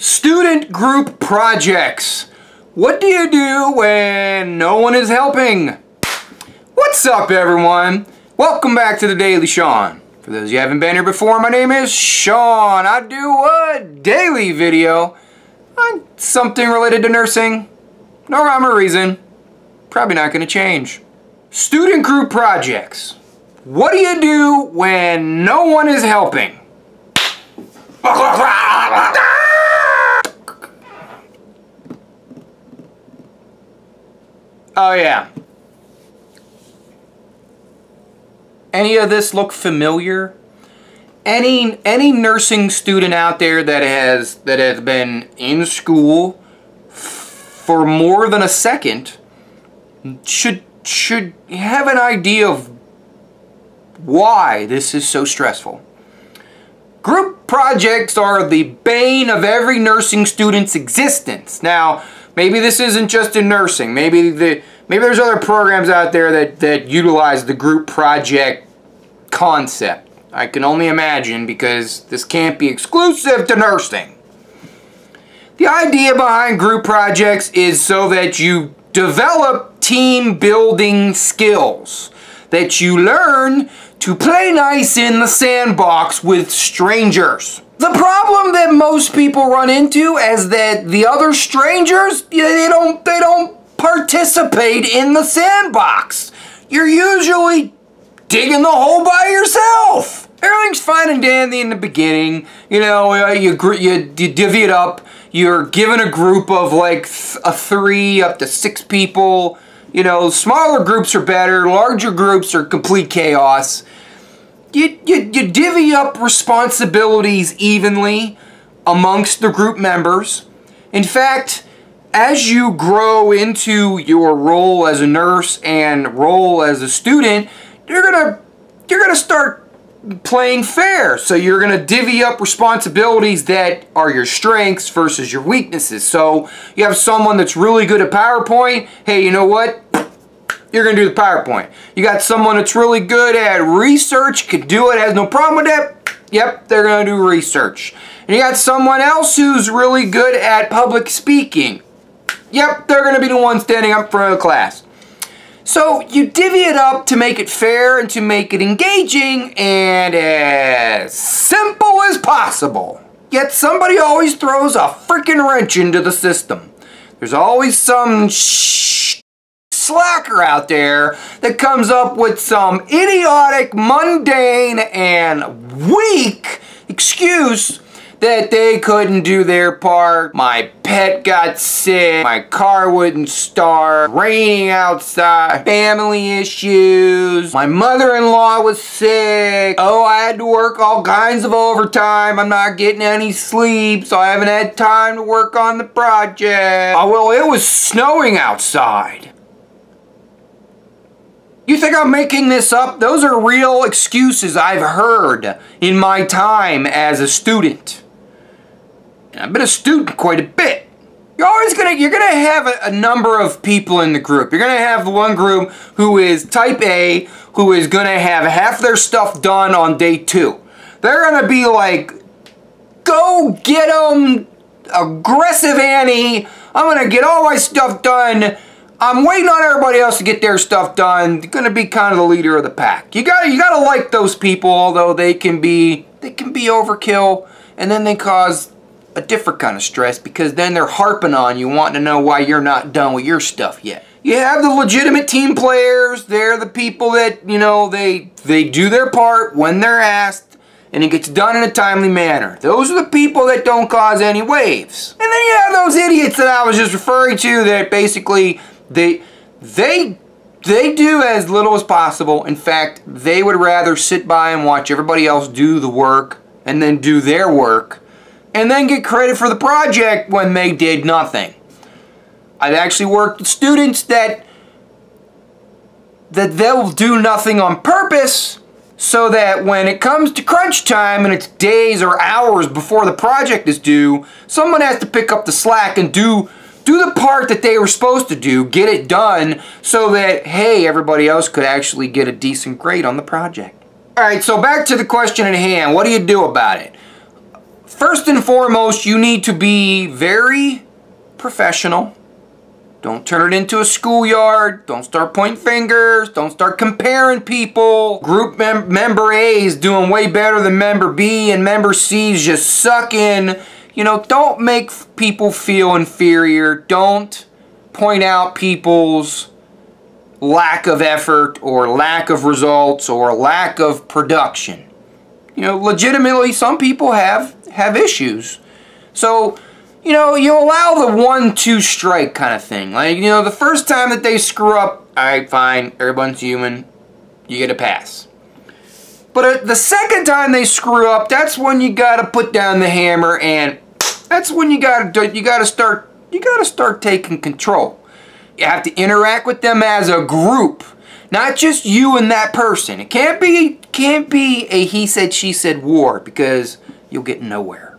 Student group projects. What do you do when no one is helping? What's up, everyone? Welcome back to the Daily Sean. For those of you who haven't been here before, my name is Sean. I do a daily video on something related to nursing. No rhyme or reason. Probably not going to change. Student group projects. What do you do when no one is helping? Oh yeah. Any of this look familiar? Any nursing student out there that has been in school for more than a second should have an idea of why this is so stressful. Group projects are the bane of every nursing student's existence. Now, maybe this isn't just in nursing. Maybe there's other programs out there that utilize the group project concept. I can only imagine, because this can't be exclusive to nursing. The idea behind group projects is so that you develop team building skills, that you learn to play nice in the sandbox with strangers. The problem that most people run into is that the other strangers, they don't participate in the sandbox. You're usually digging the hole by yourself. Everything's fine and dandy in the beginning. You know, you divvy it up. You're given a group of like 3 up to 6 people. You know, smaller groups are better. Larger groups are complete chaos. You divvy up responsibilities evenly amongst the group members. In fact, as you grow into your role as a nurse and role as a student, you're gonna start playing fair. So you're gonna divvy up responsibilities that are your strengths versus your weaknesses. So you have someone that's really good at PowerPoint. Hey, you know what? You're gonna do the PowerPoint. You got someone that's really good at research, could do it, has no problem with that. Yep, they're gonna do research. And you got someone else who's really good at public speaking. Yep, they're gonna be the one standing up in front of the class. So you divvy it up to make it fair and to make it engaging and as simple as possible. Yet somebody always throws a freaking wrench into the system. There's always some slacker out there that comes up with some idiotic, mundane, and weak excuse that they couldn't do their part. My pet got sick, my car wouldn't start, raining outside, family issues, my mother-in-law was sick, oh, I had to work all kinds of overtime, I'm not getting any sleep, so I haven't had time to work on the project. Oh, well, it was snowing outside. You think I'm making this up? Those are real excuses I've heard in my time as a student. And I've been a student quite a bit. You're gonna have a number of people in the group. You're gonna have the one group who is type A, who is gonna have half their stuff done on day 2. They're gonna be like, go get 'em, aggressive Annie. I'm gonna get all my stuff done. I'm waiting on everybody else to get their stuff done. They're gonna be kind of the leader of the pack. You gotta like those people, although they can be overkill, and then they cause a different kind of stress, because then they're harping on you, wanting to know why you're not done with your stuff yet. You have the legitimate team players. They're the people that, you know, they do their part when they're asked, and it gets done in a timely manner. Those are the people that don't cause any waves. And then you have those idiots that I was just referring to that basically they do as little as possible. In fact, they would rather sit by and watch everybody else do the work and then do their work and then get credit for the project when they did nothing. I've actually worked with students that they'll do nothing on purpose, so that when it comes to crunch time and it's days or hours before the project is due, someone has to pick up the slack and do the part that they were supposed to do, get it done, so that, hey, everybody else could actually get a decent grade on the project. Alright, so back to the question at hand. What do you do about it? First and foremost, you need to be very professional. Don't turn it into a schoolyard. Don't start pointing fingers. Don't start comparing people. Group member A is doing way better than member B and member C is just sucking. You know, don't make people feel inferior. Don't point out people's lack of effort or lack of results or lack of production. You know, legitimately, some people have issues. So, you know, you allow the 1-2 strike kind of thing. Like, you know, the first time that they screw up, alright, fine, everyone's human, you get a pass. But the second time they screw up, that's when you gotta put down the hammer, and that's when you gotta start taking control. You have to interact with them as a group, not just you and that person. It can't be a he said, she said war, because you'll get nowhere.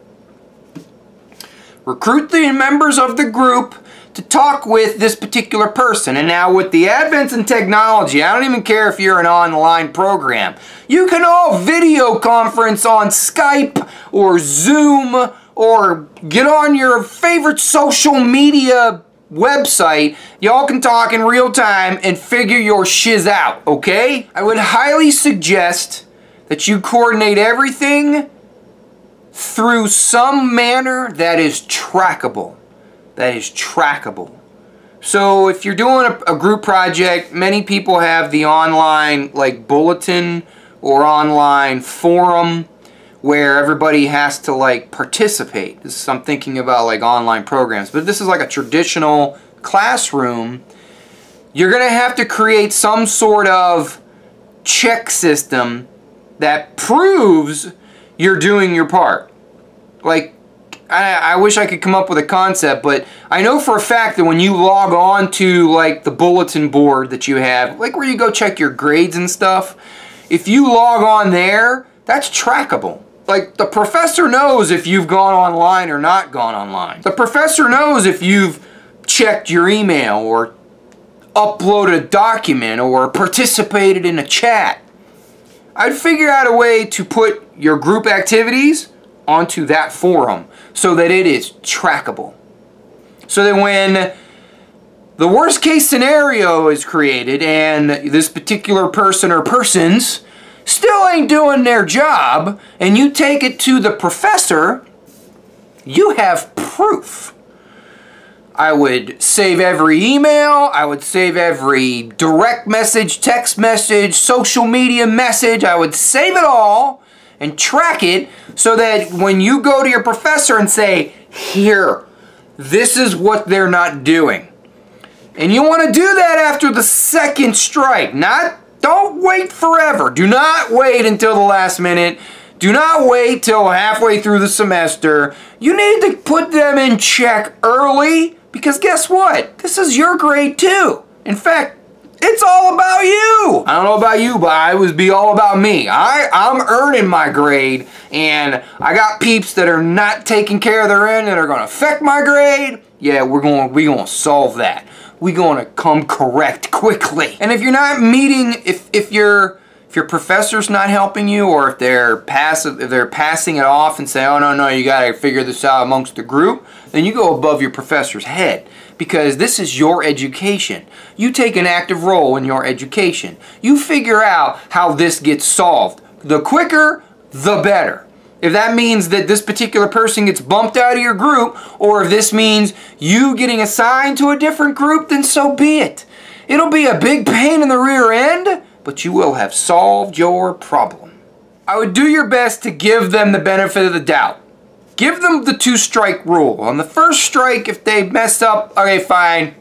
Recruit the members of the group to talk with this particular person. And now with the advance in technology, I don't even care if you're an online program. You can all video conference on Skype or Zoom or get on your favorite social media website. Y'all can talk in real time and figure your shiz out, okay? I would highly suggest that you coordinate everything through some manner that is trackable. That is trackable. So if you're doing a group project, many people have the online like bulletin or online forum where everybody has to like participate. This is, I'm thinking about like online programs, but this is like a traditional classroom. You're gonna have to create some sort of check system that proves you're doing your part. Like, I wish I could come up with a concept, but I know for a fact that when you log on to like the bulletin board that you have, like where you go check your grades and stuff, if you log on there, that's trackable. Like, the professor knows if you've gone online or not gone online. The professor knows if you've checked your email or uploaded a document or participated in a chat. I'd figure out a way to put your group activities onto that forum so that it is trackable. So that when the worst case scenario is created and this particular person or persons still ain't doing their job and you take it to the professor, you have proof. I would save every email, I would save every direct message, text message, social media message, I would save it all and track it so that when you go to your professor and say, here, this is what they're not doing. And you want to do that after the second strike. Don't wait forever. Do not wait until the last minute. Do not wait till halfway through the semester. You need to put them in check early because guess what? This is your grade too. In fact, it's all about you. I don't know about you, but it would be all about me. I'm earning my grade, and I got peeps that are not taking care of their end that are going to affect my grade. Yeah, we're going to solve that. We're going to come correct quickly. And if you're not meeting, if your professor's not helping you, or if they're passing it off and say, oh no, you got to figure this out amongst the group, then you go above your professor's head. Because this is your education. You take an active role in your education. You figure out how this gets solved. The quicker, the better. If that means that this particular person gets bumped out of your group, or if this means you getting assigned to a different group, then so be it. It'll be a big pain in the rear end, but you will have solved your problem. I would do your best to give them the benefit of the doubt. Give them the 2-strike rule. On the first strike, if they mess up, okay, fine,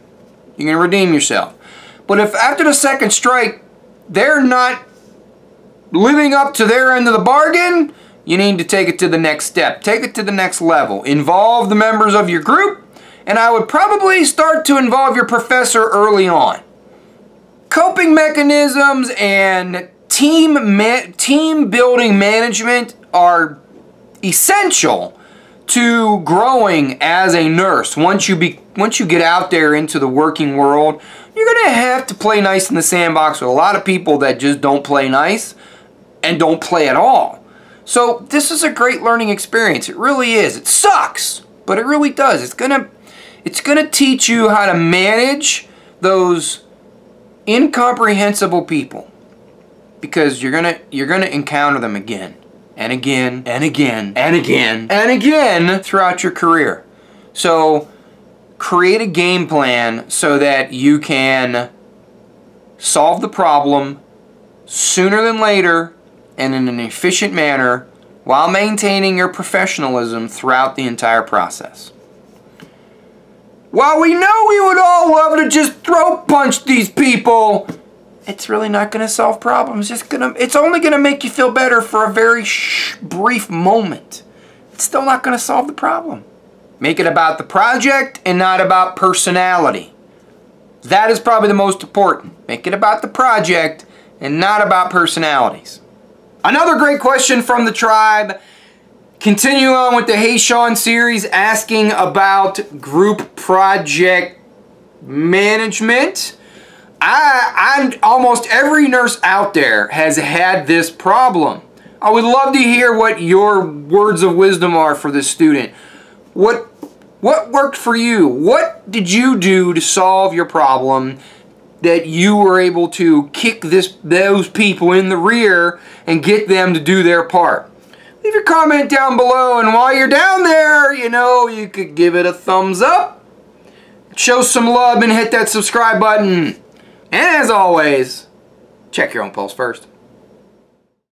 you can redeem yourself. But if after the second strike, they're not living up to their end of the bargain, you need to take it to the next step. Take it to the next level. Involve the members of your group, and I would probably start to involve your professor early on. Coping mechanisms and team building management are essential to growing as a nurse. Once you get out there into the working world, you're going to have to play nice in the sandbox with a lot of people that just don't play nice and don't play at all. So this is a great learning experience. It really is. It sucks, but it really does. It's gonna teach you how to manage those incomprehensible people, because you're gonna encounter them again and again and again and again and again throughout your career. So create a game plan so that you can solve the problem sooner than later and in an efficient manner while maintaining your professionalism throughout the entire process. While we know we would all love to just throat punch these people, it's really not going to solve problems. It's only going to make you feel better for a very brief moment. It's still not going to solve the problem. Make it about the project and not about personality. That is probably the most important. Make it about the project and not about personalities. Another great question from the tribe. Continue on with the Hey Sean series, asking about group project management. Almost every nurse out there has had this problem. I would love to hear what your words of wisdom are for this student. What worked for you? What did you do to solve your problem that you were able to kick those people in the rear and get them to do their part? Leave your comment down below, and while you're down there, you know, you could give it a thumbs up, show some love, and hit that subscribe button. And as always, check your own pulse first.